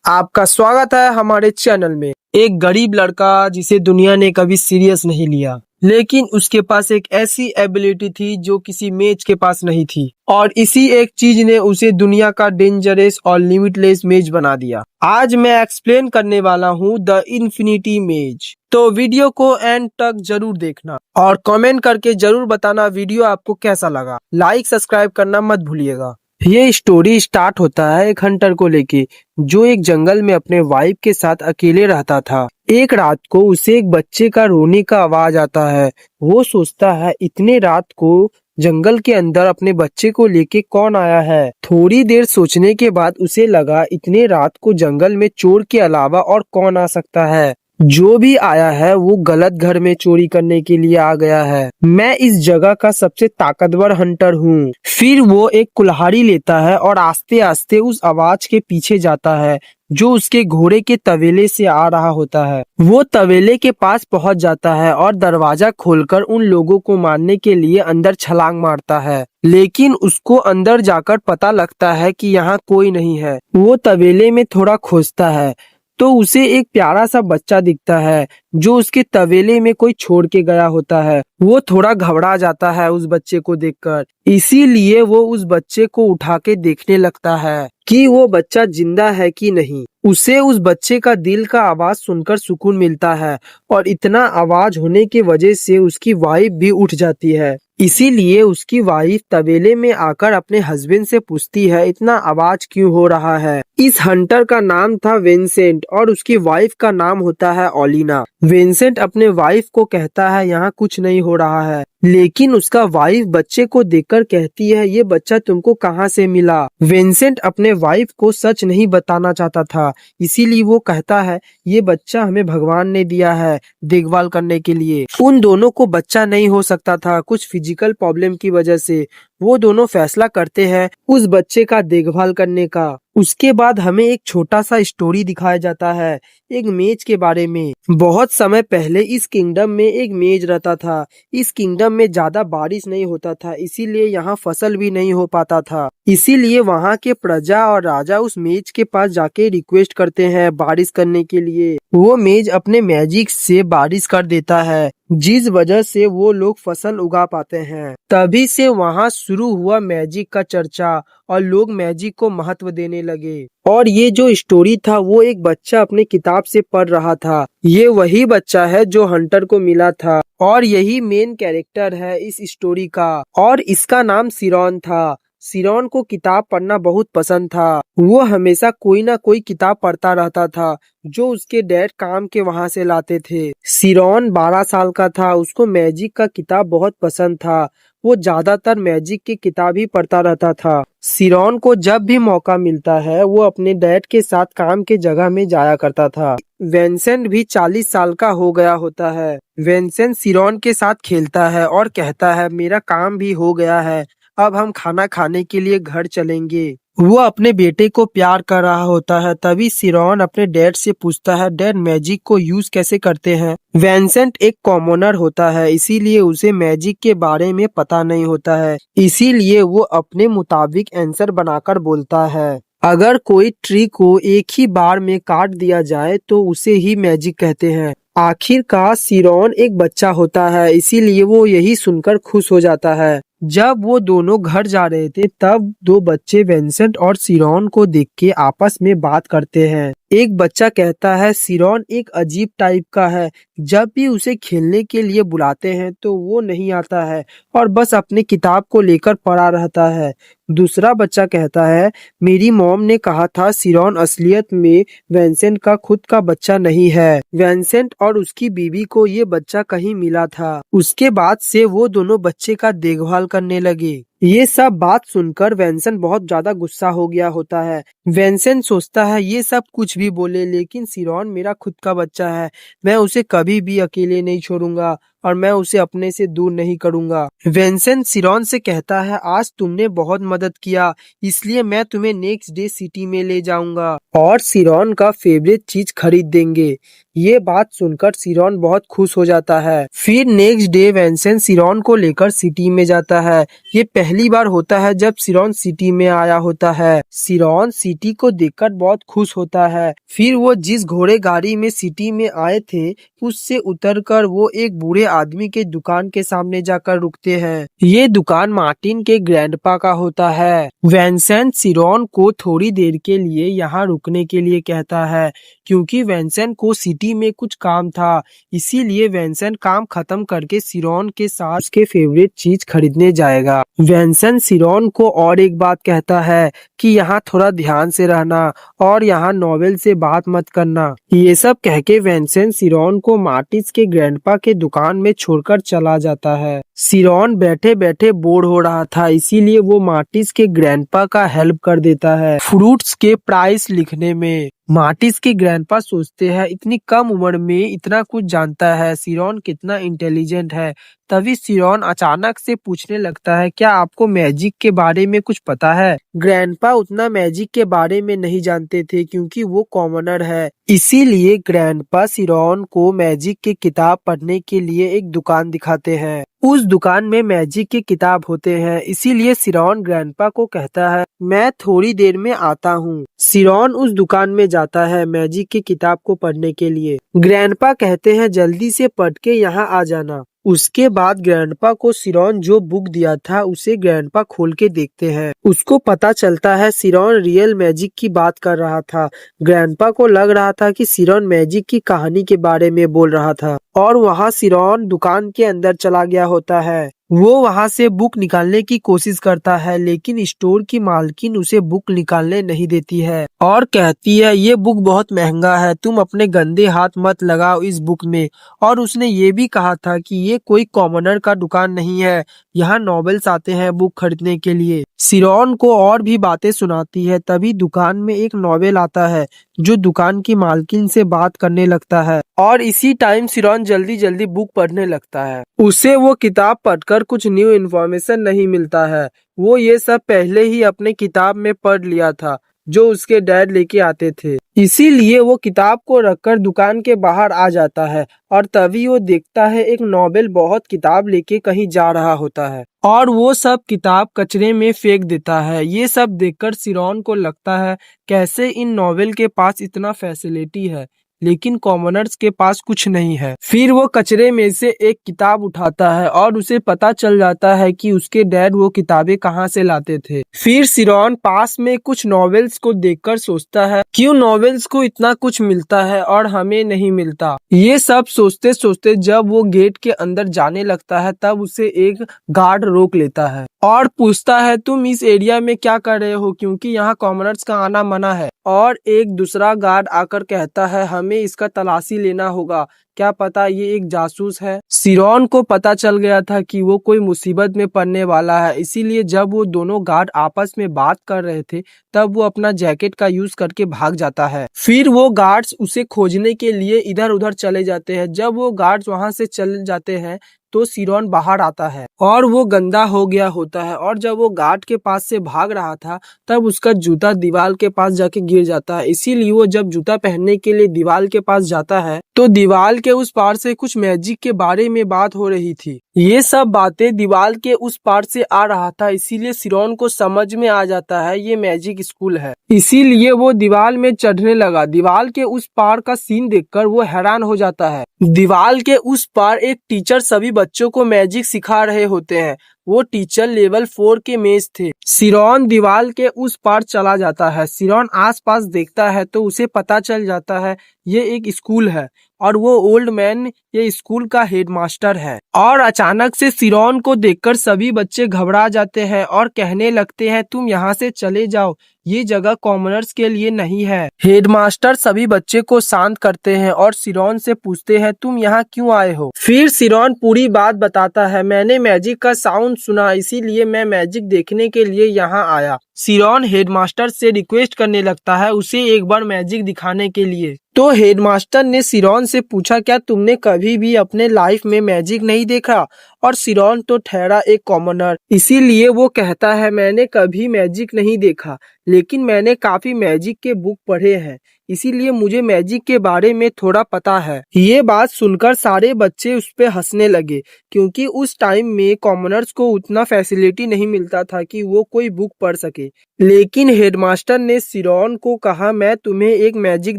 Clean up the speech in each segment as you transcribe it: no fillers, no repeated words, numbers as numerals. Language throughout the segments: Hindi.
आपका स्वागत है हमारे चैनल में। एक गरीब लड़का जिसे दुनिया ने कभी सीरियस नहीं लिया, लेकिन उसके पास एक ऐसी एबिलिटी थी जो किसी मेज के पास नहीं थी, और इसी एक चीज ने उसे दुनिया का डेंजरस और लिमिटलेस मेज बना दिया। आज मैं एक्सप्लेन करने वाला हूँ द इन्फिनिटी मेज। तो वीडियो को एंड तक जरूर देखना और कमेंट करके जरूर बताना वीडियो आपको कैसा लगा। लाइक सब्सक्राइब करना मत भूलिएगा। ये स्टोरी स्टार्ट होता है एक हंटर को लेके, जो एक जंगल में अपने वाइफ के साथ अकेले रहता था। एक रात को उसे एक बच्चे का रोने का आवाज आता है। वो सोचता है इतने रात को जंगल के अंदर अपने बच्चे को लेके कौन आया है। थोड़ी देर सोचने के बाद उसे लगा इतने रात को जंगल में चोर के अलावा और कौन आ सकता है। जो भी आया है वो गलत घर में चोरी करने के लिए आ गया है। मैं इस जगह का सबसे ताकतवर हंटर हूँ। फिर वो एक कुल्हाड़ी लेता है और आस्ते आस्ते उस आवाज के पीछे जाता है जो उसके घोड़े के तवेले से आ रहा होता है। वो तवेले के पास पहुंच जाता है और दरवाजा खोलकर उन लोगों को मारने के लिए अंदर छलांग मारता है, लेकिन उसको अंदर जाकर पता लगता है कि यहाँ कोई नहीं है। वो तवेले में थोड़ा खोजता है तो उसे एक प्यारा सा बच्चा दिखता है जो उसके तवेले में कोई छोड़ के गया होता है। वो थोड़ा घबरा जाता है उस बच्चे को देखकर, इसीलिए वो उस बच्चे को उठा के देखने लगता है कि वो बच्चा जिंदा है कि नहीं। उसे उस बच्चे का दिल का आवाज सुनकर सुकून मिलता है, और इतना आवाज होने की वजह से उसकी वाइफ भी उठ जाती है। इसीलिए उसकी वाइफ तवेले में आकर अपने हस्बैंड से पूछती है इतना आवाज क्यों हो रहा है। इस हंटर का नाम था विंसेंट और उसकी वाइफ का नाम होता है ओलिना। विंसेंट अपने वाइफ को कहता है यहाँ कुछ नहीं हो रहा है, लेकिन उसका वाइफ बच्चे को देखकर कहती है ये बच्चा तुमको कहाँ से मिला। विंसेंट अपने वाइफ को सच नहीं बताना चाहता था, इसीलिए वो कहता है ये बच्चा हमें भगवान ने दिया है देखभाल करने के लिए। उन दोनों को बच्चा नहीं हो सकता था कुछ फिजिकल प्रॉब्लम की वजह से। वो दोनों फैसला करते हैं उस बच्चे का देखभाल करने का। उसके बाद हमें एक छोटा सा स्टोरी दिखाया जाता है एक मेज के बारे में। बहुत समय पहले इस किंगडम में एक मेज रहता था। इस किंगडम में ज्यादा बारिश नहीं होता था, इसीलिए यहाँ फसल भी नहीं हो पाता था। इसीलिए वहाँ के प्रजा और राजा उस मेज के पास जाके रिक्वेस्ट करते हैं बारिश करने के लिए। वो मेज अपने मैजिक से बारिश कर देता है, जिस वजह से वो लोग फसल उगा पाते हैं। तभी से वहाँ शुरू हुआ मैजिक का चर्चा और लोग मैजिक को महत्व देने लगे। और ये जो स्टोरी था वो एक बच्चा अपने किताब से पढ़ रहा था। ये वही बच्चा है जो हंटर को मिला था, और यही मेन कैरेक्टर है इस स्टोरी का, और इसका नाम सिरॉन था। सिरॉन को किताब पढ़ना बहुत पसंद था। वो हमेशा कोई ना कोई किताब पढ़ता रहता था जो उसके डैड काम के वहाँ से लाते थे। सिरॉन 12 साल का था। उसको मैजिक का किताब बहुत पसंद था। वो ज्यादातर मैजिक की किताब ही पढ़ता रहता था। सिरॉन को जब भी मौका मिलता है वो अपने डैड के साथ काम के जगह में जाया करता था। विंसेंट भी 40 साल का हो गया होता है। विंसेंट सिरॉन के साथ खेलता है और कहता है मेरा काम भी हो गया है, अब हम खाना खाने के लिए घर चलेंगे। वो अपने बेटे को प्यार कर रहा होता है। तभी सिरॉन अपने डैड से पूछता है डैड मैजिक को यूज कैसे करते हैं। विंसेंट एक कॉमनर होता है, इसीलिए उसे मैजिक के बारे में पता नहीं होता है। इसीलिए वो अपने मुताबिक आंसर बनाकर बोलता है अगर कोई ट्री को एक ही बार में काट दिया जाए तो उसे ही मैजिक कहते हैं। आखिरकार सिरॉन एक बच्चा होता है, इसीलिए वो यही सुनकर खुश हो जाता है। जब वो दोनों घर जा रहे थे तब दो बच्चे विंसेंट और सिरॉन को देख के आपस में बात करते हैं। एक बच्चा कहता है सिरॉन एक अजीब टाइप का है, जब भी उसे खेलने के लिए बुलाते हैं तो वो नहीं आता है और बस अपने किताब को लेकर पड़ा रहता है। दूसरा बच्चा कहता है मेरी मॉम ने कहा था सिरॉन असलियत में विंसेंट का खुद का बच्चा नहीं है। विंसेंट और उसकी बीवी को ये बच्चा कहीं मिला था। उसके बाद से वो दोनों बच्चे का देखभाल करने लगे। ये सब बात सुनकर विंसेंट बहुत ज्यादा गुस्सा हो गया होता है। विंसेंट सोचता है ये सब कुछ भी बोले, लेकिन सिरॉन मेरा खुद का बच्चा है, मैं उसे कभी भी अकेले नहीं छोड़ूंगा और मैं उसे अपने से दूर नहीं करूंगा। विंसेंट सिरॉन से कहता है, आज तुमने बहुत मदद किया, इसलिए मैं तुम्हें नेक्स्ट डे सिटी में ले जाऊंगा और सिरॉन का फेवरेट चीज खरीद देंगे। ये बात सुनकर सिरॉन बहुत खुश हो जाता है। फिर नेक्स्ट डे विंसेंट सिरॉन को लेकर सिटी में जाता है। ये पहली बार होता है जब सिरॉन सिटी में आया होता है। सिरॉन सिटी को देखकर बहुत खुश होता है। फिर वो जिस घोड़े गाड़ी में सिटी में आए थे उससे उतरकर वो एक बूढ़े आदमी के दुकान के सामने जाकर रुकते हैं। ये दुकान मार्टिन के ग्रैंडपा का होता है। विंसेंट सिरॉन को थोड़ी देर के लिए यहाँ रुकने के लिए कहता है क्योंकि विंसेंट को सिटी में कुछ काम था। इसीलिए विंसेंट काम खत्म करके सिरॉन के साथ उसके फेवरेट चीज खरीदने जाएगा। विंसेंट सिरॉन को और एक बात कहता है कि यहाँ थोड़ा ध्यान से रहना और यहाँ नॉवेल से बात मत करना। ये सब कह के विंसेंट सिरॉन को मार्टिस के ग्रैंडपा के दुकान में छोड़कर चला जाता है। सिरॉन बैठे बैठे बोर हो रहा था, इसीलिए वो मार्टिस के ग्रैंडपा का हेल्प कर देता है फ्रूट्स के प्राइस लिखने में। मार्टिस के ग्रैंडपा सोचते हैं इतनी कम उम्र में इतना कुछ जानता है, सिरॉन कितना इंटेलिजेंट है। तभी सिरॉन अचानक से पूछने लगता है, क्या आपको मैजिक के बारे में कुछ पता है? ग्रैंडपा उतना मैजिक के बारे में नहीं जानते थे क्योंकि वो कॉमनर है। इसीलिए ग्रैंडपा सिरॉन को मैजिक की किताब पढ़ने के लिए एक दुकान दिखाते हैं। उस दुकान में मैजिक की किताब होते हैं। इसीलिए सिरॉन ग्रैंडपा को कहता है, मैं थोड़ी देर में आता हूँ। सिरॉन उस दुकान में जाता है मैजिक की किताब को पढ़ने के लिए। ग्रैंडपा कहते हैं, जल्दी से पढ़ के यहाँ आ जाना। उसके बाद ग्रैंडपा को सिरॉन जो बुक दिया था उसे ग्रैंडपा खोल के देखते हैं। उसको पता चलता है सिरॉन रियल मैजिक की बात कर रहा था। ग्रैंडपा को लग रहा था कि सिरॉन मैजिक की कहानी के बारे में बोल रहा था और वहाँ सिरॉन दुकान के अंदर चला गया होता है। वो वहाँ से बुक निकालने की कोशिश करता है लेकिन स्टोर की मालकिन उसे बुक निकालने नहीं देती है और कहती है, ये बुक बहुत महंगा है, तुम अपने गंदे हाथ मत लगाओ इस बुक में। और उसने ये भी कहा था कि ये कोई कॉमनर का दुकान नहीं है, यहाँ नॉवेल्स आते हैं बुक खरीदने के लिए। सिरॉन को और भी बातें सुनाती है। तभी दुकान में एक नॉवेल आता है जो दुकान की मालकिन से बात करने लगता है और इसी टाइम सिरॉन जल्दी जल्दी बुक पढ़ने लगता है। उसे वो किताब पढ़कर कुछ न्यू इन्फॉर्मेशन नहीं मिलता है। वो ये सब पहले ही अपने किताब में पढ़ लिया था जो उसके डैड लेके आते थे। इसीलिए वो किताब को रखकर दुकान के बाहर आ जाता है और तभी वो देखता है एक नॉवेल बहुत किताब लेके कहीं जा रहा होता है और वो सब किताब कचरे में फेंक देता है। ये सब देखकर सिरॉन को लगता है कैसे इन नॉवेल के पास इतना फैसिलिटी है लेकिन कॉमनर्स के पास कुछ नहीं है। फिर वो कचरे में से एक किताब उठाता है और उसे पता चल जाता है कि उसके डैड वो किताबें कहाँ से लाते थे। फिर सिरॉन पास में कुछ नॉवेल्स को देखकर सोचता है, क्यों नॉवेल्स को इतना कुछ मिलता है और हमें नहीं मिलता। ये सब सोचते सोचते जब वो गेट के अंदर जाने लगता है तब उसे एक गार्ड रोक लेता है और पूछता है, तुम इस एरिया में क्या कर रहे हो क्योंकि यहाँ कॉमनर्स का आना मना है। और एक दूसरा गार्ड आकर कहता है, हमें इसका तलाशी लेना होगा, क्या पता ये एक जासूस है। सिरॉन को पता चल गया था कि वो कोई मुसीबत में पड़ने वाला है। इसीलिए जब वो दोनों गार्ड आपस में बात कर रहे थे तब वो अपना जैकेट का यूज करके भाग जाता है। फिर वो गार्ड्स उसे खोजने के लिए इधर उधर चले जाते हैं। जब वो गार्ड्स वहां से चले जाते हैं तो सिरॉन बाहर आता है और वो गंदा हो गया होता है और जब वो गार्ड के पास से भाग रहा था तब उसका जूता दीवार के पास जाके गिर जाता है। इसीलिए वो जब जूता पहनने के लिए दीवार के पास जाता है तो दीवार के उस पार से कुछ मैजिक के बारे में बात हो रही थी। ये सब बातें दीवार के उस पार से आ रहा था, इसीलिए सिरॉन को समझ में आ जाता है ये मैजिक स्कूल है। इसीलिए वो दीवार में चढ़ने लगा। दीवार के उस पार का सीन देखकर वो हैरान हो जाता है। दीवार के उस पार एक टीचर सभी बच्चों को मैजिक सिखा रहे होते हैं। वो टीचर लेवल 4 के मेज थे। सिरॉन दीवार के उस पार चला जाता है। सिरॉन आसपास देखता है तो उसे पता चल जाता है ये एक स्कूल है और वो ओल्ड मैन ये स्कूल का हेडमास्टर है। और अचानक से सिरॉन को देखकर सभी बच्चे घबरा जाते हैं और कहने लगते हैं, तुम यहाँ से चले जाओ, ये जगह कॉमनर्स के लिए नहीं है। हेडमास्टर सभी बच्चे को शांत करते हैं और सिरॉन से पूछते हैं, तुम यहाँ क्यों आए हो। फिर सिरॉन पूरी बात बताता है, मैंने मैजिक का साउंड सुना इसीलिए मैं मैजिक देखने के लिए यहाँ आया। सिरॉन हेडमास्टर से रिक्वेस्ट करने लगता है उसे एक बार मैजिक दिखाने के लिए। तो हेडमास्टर ने सिरॉन से पूछा, क्या तुमने कभी भी अपने लाइफ में मैजिक नहीं देखा? और सिरॉन तो ठहरा एक कॉमनर, इसीलिए वो कहता है मैंने कभी मैजिक नहीं देखा, लेकिन मैंने काफी मैजिक के बुक पढ़े हैं, इसीलिए मुझे मैजिक के बारे में थोड़ा पता है। ये बात सुनकर सारे बच्चे उस पे हंसने लगे, क्योंकि उस टाइम में कॉमनर्स को उतना फैसिलिटी नहीं मिलता था कि वो कोई बुक पढ़ सके। लेकिन हेडमास्टर ने सिरॉन को कहा, मैं तुम्हें एक मैजिक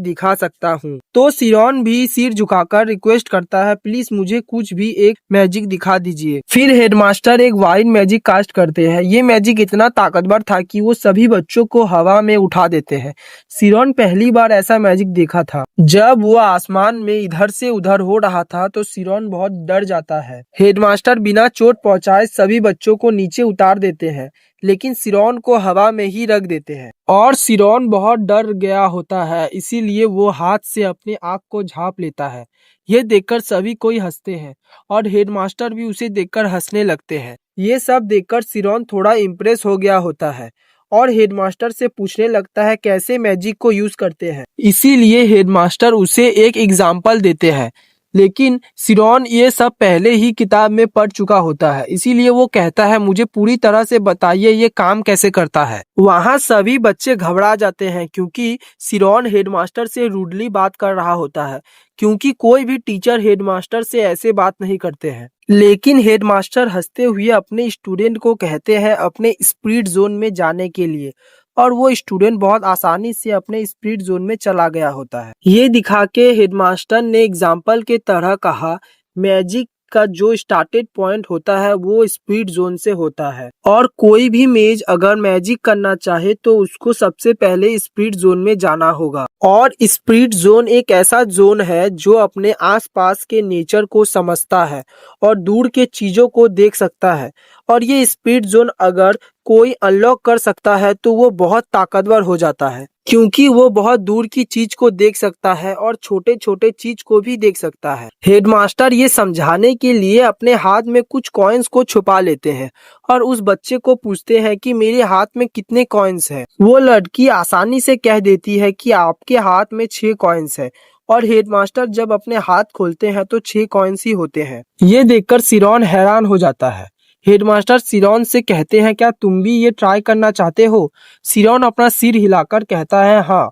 दिखा सकता हूँ। तो सिरॉन भी सिर झुकाकर रिक्वेस्ट करता है, प्लीज मुझे कुछ भी एक मैजिक दिखा दीजिए। फिर हेडमास्टर एक वाइड मैजिक कास्ट करते हैं। ये मैजिक इतना ताकतवर था कि वो सभी बच्चों को हवा में उठा देते हैं। सिरॉन पहली बार ऐसा मैजिक देखा था। जब वो आसमान में इधर से उधर हो रहा था तो सिरॉन बहुत डर जाता है। हेडमास्टर बिना चोट पहुंचाए सभी बच्चों को नीचे उतार देते हैं, लेकिन सिरॉन को हवा में ही रख देते हैं। और सिरॉन बहुत डर गया होता है, इसीलिए वो हाथ से अपने आँख को झाँप लेता है। ये देखकर सभी कोई हंसते हैं और हेडमास्टर भी उसे देखकर हंसने लगते हैं। ये सब देखकर सिरॉन थोड़ा इम्प्रेस हो गया होता है और हेडमास्टर से पूछने लगता है कैसे मैजिक को यूज करते हैं। इसीलिए हेडमास्टर उसे एक एग्जाम्पल देते हैं, लेकिन सिरॉन ये सब पहले ही किताब में पढ़ चुका होता है, इसीलिए वो कहता है मुझे पूरी तरह से बताइए ये काम कैसे करता है। वहाँ सभी बच्चे घबरा जाते हैं क्योंकि सिरॉन हेडमास्टर से रूडली बात कर रहा होता है, क्योंकि कोई भी टीचर हेडमास्टर से ऐसे बात नहीं करते हैं। लेकिन हेडमास्टर हंसते हुए अपने स्टूडेंट को कहते हैं अपने स्पीड जोन में जाने के लिए, और वो स्टूडेंट बहुत आसानी से अपने स्पीड जोन में चला गया होता है। ये दिखा के हेडमास्टर ने एग्जाम्पल के तरह कहा, मैजिक का जो स्टार्टेड पॉइंट होता है वो स्पीड जोन से होता है, और कोई भी मेज अगर मैजिक करना चाहे तो उसको सबसे पहले स्पीड जोन में जाना होगा। और स्पीड जोन एक ऐसा जोन है जो अपने आसपास के नेचर को समझता है और दूर के चीजों को देख सकता है। और ये स्पीड जोन अगर कोई अनलॉक कर सकता है तो वो बहुत ताकतवर हो जाता है, क्योंकि वो बहुत दूर की चीज को देख सकता है और छोटे छोटे चीज को भी देख सकता है। हेडमास्टर ये समझाने के लिए अपने हाथ में कुछ कॉइन्स को छुपा लेते हैं और उस बच्चे को पूछते हैं कि मेरे हाथ में कितने कॉइन्स हैं। वो लड़की आसानी से कह देती है कि आपके हाथ में 6 कॉइन्स है, और हेडमास्टर जब अपने हाथ खोलते हैं तो 6 कॉइन्स ही होते हैं। ये देखकर सिरॉन हैरान हो जाता है। हेडमास्टर सिरॉन से कहते हैं क्या तुम भी ये ट्राई करना चाहते हो? सिरॉन अपना सिर हिलाकर कहता है हाँ।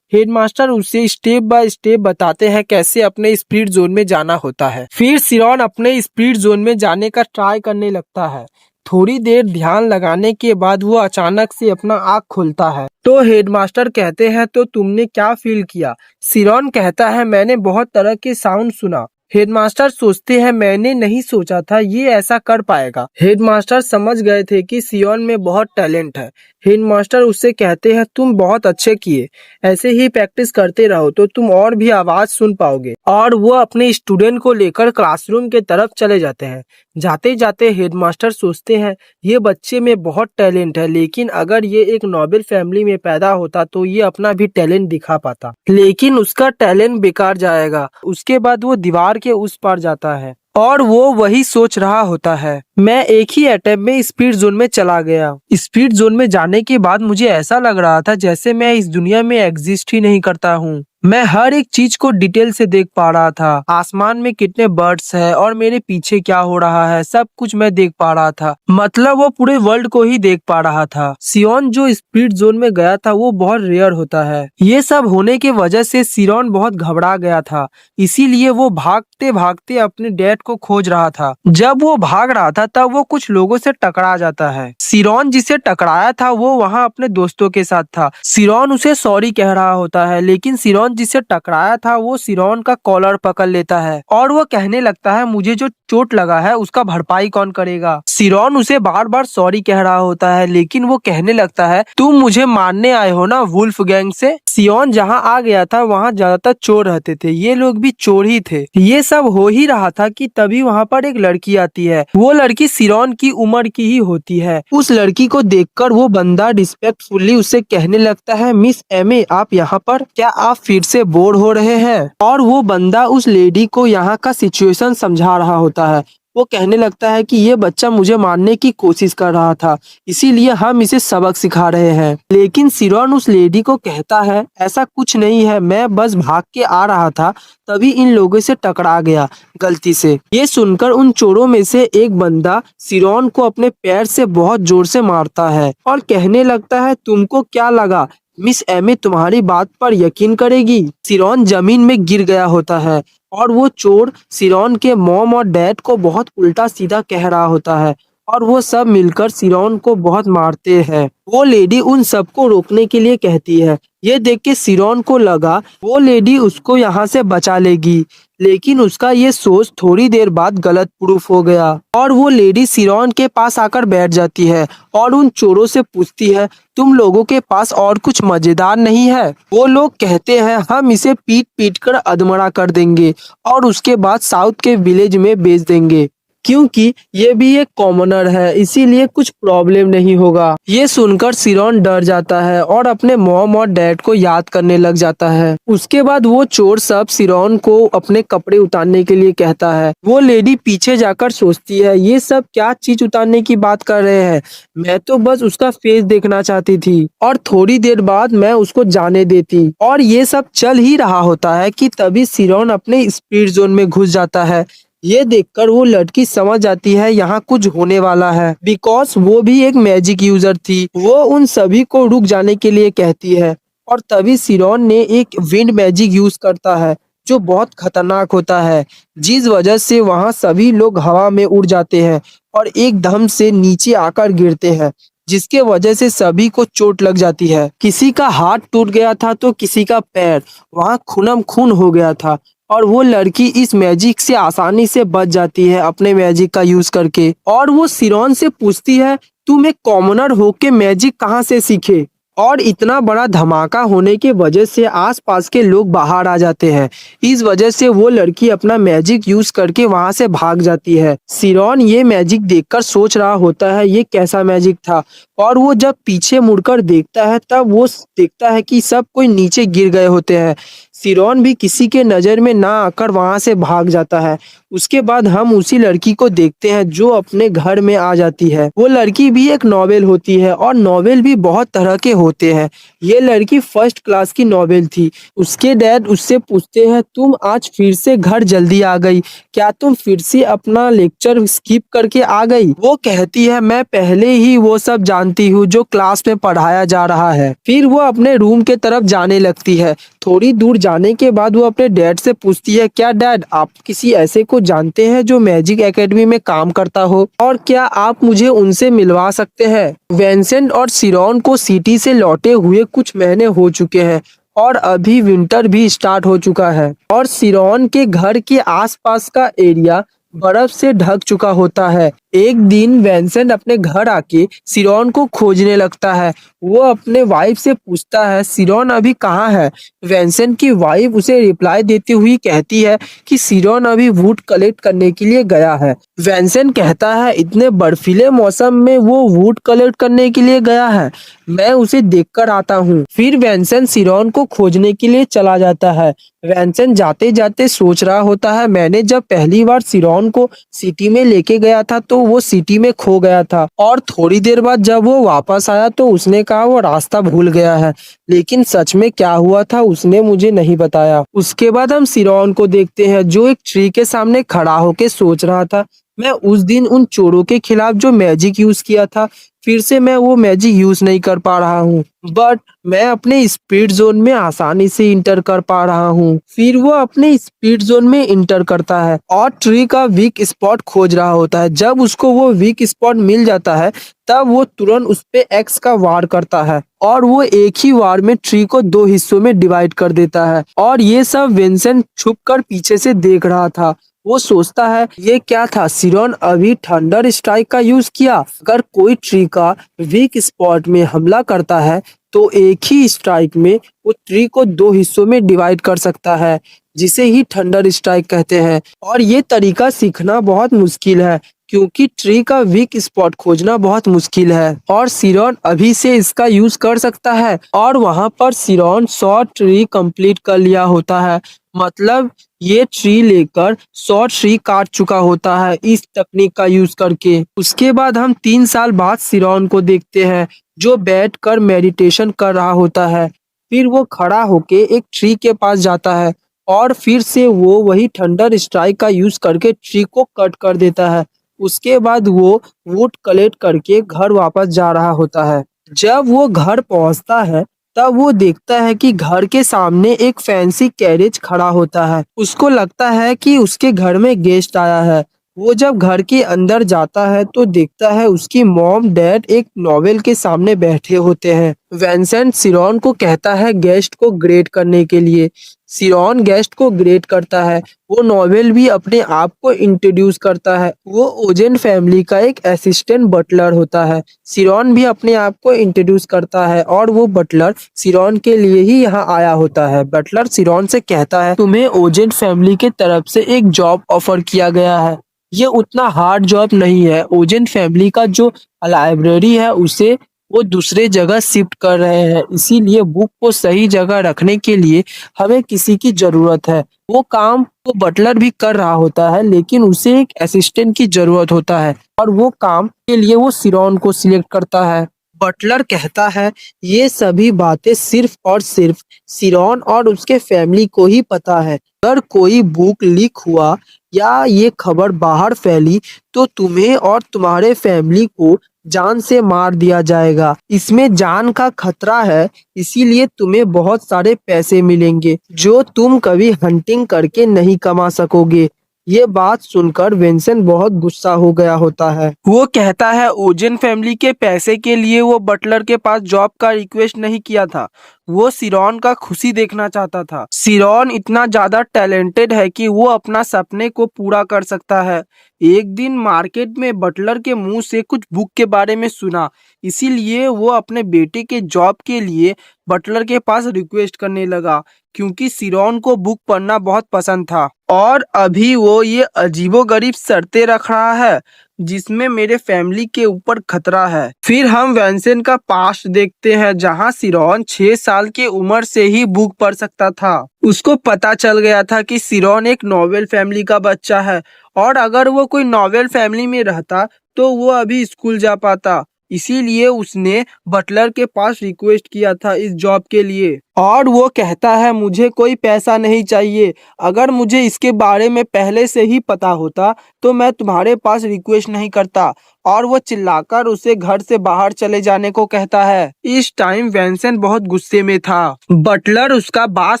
हेडमास्टर उसे स्टेप बाय स्टेप बताते हैं कैसे अपने स्पीड जोन में जाना होता है। फिर सिरॉन अपने स्पीड जोन में जाने का ट्राई करने लगता है। थोड़ी देर ध्यान लगाने के बाद वो अचानक से अपना आँख खोलता है। तो हेडमास्टर कहते हैं तो तुमने क्या फील किया? सिरॉन कहता है मैंने बहुत तरह के साउंड सुना। हेडमास्टर सोचते हैं मैंने नहीं सोचा था ये ऐसा कर पाएगा। हेडमास्टर समझ गए थे कि सिरॉन में बहुत टैलेंट है। हेडमास्टर उससे कहते हैं तुम बहुत अच्छे किए, ऐसे ही प्रैक्टिस करते रहो तो तुम और भी आवाज सुन पाओगे। और वो अपने स्टूडेंट को लेकर क्लासरूम के तरफ चले जाते हैं। जाते जाते हेडमास्टर सोचते हैं ये बच्चे में बहुत टैलेंट है, लेकिन अगर ये एक नोबेल फैमिली में पैदा होता तो ये अपना भी टैलेंट दिखा पाता, लेकिन उसका टैलेंट बेकार जाएगा। उसके बाद वो दीवार के उस पार जाता है और वो वही सोच रहा होता है, मैं एक ही अटेम्प्ट में स्पीड जोन में चला गया। स्पीड जोन में जाने के बाद मुझे ऐसा लग रहा था जैसे मैं इस दुनिया में एग्जिस्ट ही नहीं करता हूँ। मैं हर एक चीज को डिटेल से देख पा रहा था। आसमान में कितने बर्ड्स हैं और मेरे पीछे क्या हो रहा है, सब कुछ मैं देख पा रहा था। मतलब वो पूरे वर्ल्ड को ही देख पा रहा था। सिरॉन जो स्पीड जोन में गया था वो बहुत रेयर होता है। ये सब होने की वजह से सिरॉन बहुत घबरा गया था, इसीलिए वो भागते भागते अपने डैड को खोज रहा था। जब वो भाग रहा था तब वो कुछ लोगों से टकरा जाता है। सिरॉन जिसे टकराया था वो वहाँ अपने दोस्तों के साथ था। सिरॉन उसे सॉरी कह रहा होता है, लेकिन सिरॉन जिसे टकराया था वो सिरॉन का कॉलर पकड़ लेता है और वो कहने लगता है मुझे जो चोट लगा है उसका भरपाई कौन करेगा। सिरॉन उसे बार बार सॉरी कह रहा होता है, लेकिन वो कहने लगता है तुम मुझे मारने आए हो ना वुल्फ गैंग से। सिरॉन जहाँ आ गया था वहाँ ज्यादातर चोर रहते थे, ये लोग भी चोर ही थे। ये सब हो ही रहा था कि तभी वहाँ पर एक लड़की आती है। वो लड़की सिरॉन की उम्र की ही होती है। उस लड़की को देखकर वो बंदा रिस्पेक्टफुली उसे कहने लगता है मिस एमे आप यहाँ पर, क्या आप फिर से बोर हो रहे हैं? और वो बंदा उस लेडी को यहाँ का सिचुएशन समझा रहा होता है वो कहने लगता है कि ये बच्चा मुझे मारने की कोशिश कर रहा था, इसीलिए हम इसे सबक सिखा रहे हैं। लेकिन सिरॉन उस लेडी को कहता है ऐसा कुछ नहीं है, मैं बस भाग के आ रहा था, तभी इन लोगों से टकरा गया गलती से। ये सुनकर उन चोरों में से एक बंदा सिरॉन को अपने पैर से बहुत जोर से मारता है और कहने लगता है तुमको क्या लगा मिस एमी तुम्हारी बात पर यकीन करेगी। सिरॉन जमीन में गिर गया होता है और वो चोर सिरॉन के मॉम और डैड को बहुत उल्टा सीधा कह रहा होता है और वो सब मिलकर सिरॉन को बहुत मारते हैं। वो लेडी उन सबको रोकने के लिए कहती है। ये देख के सिरॉन को लगा वो लेडी उसको यहाँ से बचा लेगी, लेकिन उसका ये सोच थोड़ी देर बाद गलत प्रूफ हो गया और वो लेडी सिरॉन के पास आकर बैठ जाती है और उन चोरों से पूछती है तुम लोगों के पास और कुछ मजेदार नहीं है। वो लोग कहते हैं हम इसे पीट पीट कर अधमरा कर देंगे और उसके बाद साउथ के विलेज में बेच देंगे, क्योंकि ये भी एक कॉमनर है, इसीलिए कुछ प्रॉब्लम नहीं होगा। ये सुनकर सिरॉन डर जाता है और अपने मॉम और डैड को याद करने लग जाता है। उसके बाद वो चोर सब सिरॉन को अपने कपड़े उतारने के लिए कहता है। वो लेडी पीछे जाकर सोचती है ये सब क्या चीज उतारने की बात कर रहे हैं, मैं तो बस उसका फेस देखना चाहती थी और थोड़ी देर बाद मैं उसको जाने देती। और ये सब चल ही रहा होता है कि तभी सिरॉन अपने स्पीड जोन में घुस जाता है। ये देखकर वो लड़की समझ जाती है यहाँ कुछ होने वाला है, बिकॉज वो भी एक मैजिक यूजर थी। वो उन सभी को रुक जाने के लिए कहती है और तभी सिरॉन ने एक विंड मैजिक यूज करता है जो बहुत खतरनाक होता है, जिस वजह से वहाँ सभी लोग हवा में उड़ जाते हैं और एकदम से नीचे आकर गिरते हैं, जिसके वजह से सभी को चोट लग जाती है। किसी का हाथ टूट गया था तो किसी का पैर, वहाँ खूनम खून हो गया था और वो लड़की इस मैजिक से आसानी से बच जाती है अपने मैजिक का यूज करके। और वो सिरॉन से पूछती है तुम एक कॉमनर होके मैजिक कहाँ से सीखे। और इतना बड़ा धमाका होने की वजह से आसपास के लोग बाहर आ जाते हैं, इस वजह से वो लड़की अपना मैजिक यूज करके वहां से भाग जाती है। सिरॉन ये मैजिक देखकर सोच रहा होता है ये कैसा मैजिक था, और वो जब पीछे मुड़कर देखता है तब वो देखता है कि सब कोई नीचे गिर गए होते हैं। सिरॉन भी किसी के नजर में ना आकर वहां से भाग जाता है। उसके बाद हम उसी लड़की को देखते हैं जो अपने घर में आ जाती है। वो लड़की भी एक नॉवेल होती है और नॉवेल भी बहुत तरह के होते हैं। ये लड़की फर्स्ट क्लास की नॉवेल थी। उसके डैड उससे पूछते हैं तुम आज फिर से घर जल्दी आ गई, क्या तुम फिर से अपना लेक्चर स्किप करके आ गई। वो कहती है मैं पहले ही वो सब जानती हूँ जो क्लास में पढ़ाया जा रहा है। फिर वो अपने रूम के तरफ जाने लगती है। थोड़ी दूर जाने के बाद वो अपने डैड से पूछती है क्या डैड आप किसी ऐसे को जानते हैं जो मैजिक एकेडमी में काम करता हो, और क्या आप मुझे उनसे मिलवा सकते हैं। विंसेंट और सिरॉन को सिटी से लौटे हुए कुछ महीने हो चुके हैं और अभी विंटर भी स्टार्ट हो चुका है और सिरॉन के घर के आसपास का एरिया बर्फ से ढक चुका होता है। एक दिन विंसेंट अपने घर आके सिरॉन को खोजने लगता है। वो अपने वाइफ से पूछता है सिरॉन अभी कहाँ है। विंसेंट की वाइफ उसे रिप्लाई देती हुई कहती है कि सिरॉन अभी वुड कलेक्ट करने के लिए गया है। विंसेंट कहता है इतने बर्फीले मौसम में वो वुड कलेक्ट करने के लिए गया है, मैं उसे देखकर आता हूँ। फिर विंसेंट सिरॉन को खोजने के लिए चला जाता है। विंसेंट जाते जाते सोच रहा होता है मैंने जब पहली बार सिरॉन को सिटी में लेके गया था तो वो सिटी में खो गया था, और थोड़ी देर बाद जब वो वापस आया तो उसने कहा वो रास्ता भूल गया है, लेकिन सच में क्या हुआ था उसने मुझे नहीं बताया। उसके बाद हम सिरॉन को देखते हैं जो एक ट्री के सामने खड़ा होके सोच रहा था मैं उस दिन उन चोरों के खिलाफ जो मैजिक यूज किया था फिर से मैं वो मैजिक यूज नहीं कर पा रहा हूँ, बट मैं अपने स्पीड जोन में आसानी से इंटर कर पा रहा हूँ। फिर वो अपने स्पीड जोन में इंटर करता है और ट्री का वीक स्पॉट खोज रहा होता है। जब उसको वो वीक स्पॉट मिल जाता है तब वो तुरंत उस पे एक्स का वार करता है और वो एक ही वार में ट्री को दो हिस्सों में डिवाइड कर देता है। और ये सब विंसेंट छुप कर पीछे से देख रहा था। वो सोचता है ये क्या था, सिरॉन अभी थंडर स्ट्राइक का यूज किया। अगर कोई ट्री का वीक स्पॉट में हमला करता है तो एक ही स्ट्राइक में वो ट्री को दो हिस्सों में डिवाइड कर सकता है, जिसे ही थंडर स्ट्राइक कहते हैं। और ये तरीका सीखना बहुत मुश्किल है क्योंकि ट्री का वीक स्पॉट खोजना बहुत मुश्किल है और सिरॉन अभी से इसका यूज कर सकता है। और वहाँ पर सिरॉन 100 ट्री कंप्लीट कर लिया होता है, मतलब ये ट्री लेकर 100 ट्री काट चुका होता है इस तकनीक का यूज करके। उसके बाद हम 3 साल बाद सिरॉन को देखते हैं जो बैठकर मेडिटेशन कर रहा होता है। फिर वो खड़ा होके एक ट्री के पास जाता है और फिर से वो वही थंडर स्ट्राइक का यूज करके ट्री को कट कर देता है। उसके बाद वो वुड कलेक्ट करके घर वापस जा रहा होता है। जब वो घर पहुंचता है तब वो देखता है कि घर के सामने एक फैंसी कैरेज खड़ा होता है। उसको लगता है कि उसके घर में गेस्ट आया है। वो जब घर के अंदर जाता है तो देखता है उसकी मॉम डैड एक नॉवेल के सामने बैठे होते हैं। विंसेंट सिरॉन को कहता है गेस्ट को ग्रेट करने के लिए। सिरॉन गेस्ट को ग्रेट करता है। वो नॉवेल भी अपने आप को इंट्रोड्यूस करता है। वो ओजेन फैमिली का एक असिस्टेंट बटलर होता है। सिरॉन भी अपने आप को इंट्रोड्यूस करता है और वो बटलर सिरॉन के लिए ही यहाँ आया होता है। बटलर सिरॉन से कहता है तुम्हें ओजेन फैमिली के तरफ से एक जॉब ऑफर किया गया है। ये उतना हार्ड जॉब नहीं है। ओजेन फैमिली का जो लाइब्रेरी है उसे वो दूसरे जगह शिफ्ट कर रहे हैं, इसीलिए बुक को सही जगह रखने के लिए हमें किसी की जरूरत है। वो काम वो बटलर भी कर रहा होता है लेकिन उसे एक असिस्टेंट की जरूरत होता है और वो काम के लिए वो सिरॉन को सिलेक्ट करता है। बटलर कहता है ये सभी बातें सिर्फ और सिर्फ सिरॉन और उसके फैमिली को ही पता है। अगर कोई बुक लीक हुआ या ये खबर बाहर फैली तो तुम्हें और तुम्हारे फैमिली को जान से मार दिया जाएगा। इसमें जान का खतरा है, इसीलिए तुम्हें बहुत सारे पैसे मिलेंगे जो तुम कभी हंटिंग करके नहीं कमा सकोगे। ये बात सुनकर विंसेंट बहुत गुस्सा हो गया होता है। वो कहता है ओजेन फैमिली के पैसे के लिए वो बटलर के पास जॉब का रिक्वेस्ट नहीं किया था, वो सिरॉन का खुशी देखना चाहता था। सिरॉन इतना ज्यादा टैलेंटेड है कि वो अपना सपने को पूरा कर सकता है। एक दिन मार्केट में बटलर के मुंह से कुछ बुक के बारे में सुना, इसीलिए वो अपने बेटे के जॉब के लिए बटलर के पास रिक्वेस्ट करने लगा क्योंकि सिरॉन को बुक पढ़ना बहुत पसंद था। और अभी वो ये अजीबोगरीब शर्तें रख रहा है जिसमें मेरे फैमिली के ऊपर खतरा है। फिर हम विंसेंट का पास्ट देखते हैं जहां सिरॉन 6 साल की उम्र से ही बुक पढ़ सकता था। उसको पता चल गया था कि सिरॉन एक नोबेल फैमिली का बच्चा है और अगर वो कोई नोबेल फैमिली में रहता तो वो अभी स्कूल जा पाता। इसीलिए उसने बटलर के पास रिक्वेस्ट किया था इस जॉब के लिए। और वो कहता है मुझे कोई पैसा नहीं चाहिए, अगर मुझे इसके बारे में पहले से ही पता होता तो मैं तुम्हारे पास रिक्वेस्ट नहीं करता। और वो चिल्लाकर उसे घर से बाहर चले जाने को कहता है। इस टाइम विंसेंट बहुत गुस्से में था। बटलर उसका बात